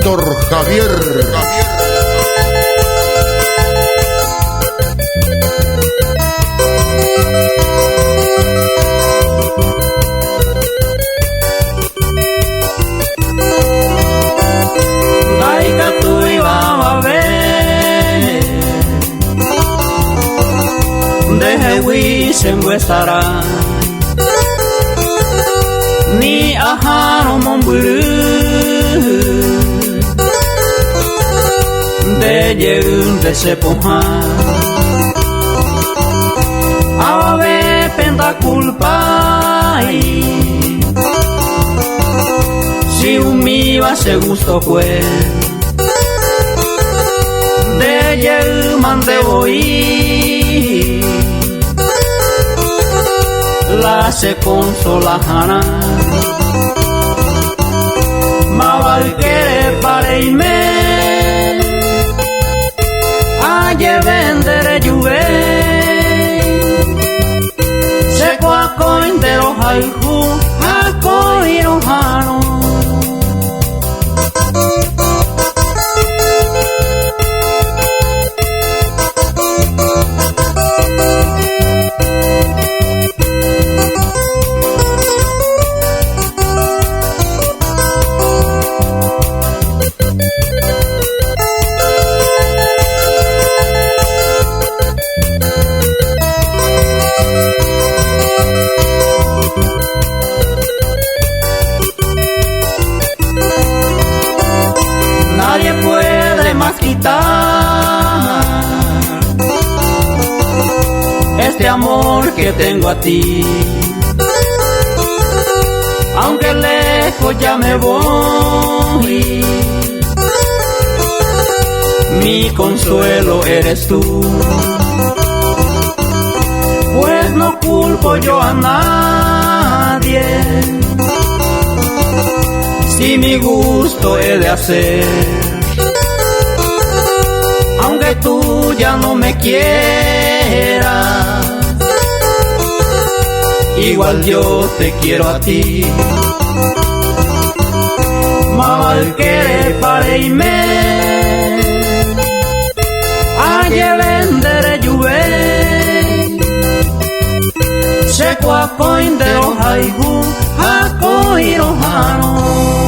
Héctor Javier. Sara ni ahano momburu de yeun de sepoha ave penta culpai si umiva se gusto fue de yeun mande voy la se consolahana ma valquere pareime aye vendere juve se qua coindero haiku a coirohano este amor que tengo a ti, aunque lejos ya me voy, mi consuelo eres tú, pues no culpo yo a nadie, si mi gusto he de hacer. Aunque tú ya no me quieras, igual yo te quiero a ti. Ma valquere pareime, aye vendere juve, se qua coindero haigu, a coirohano.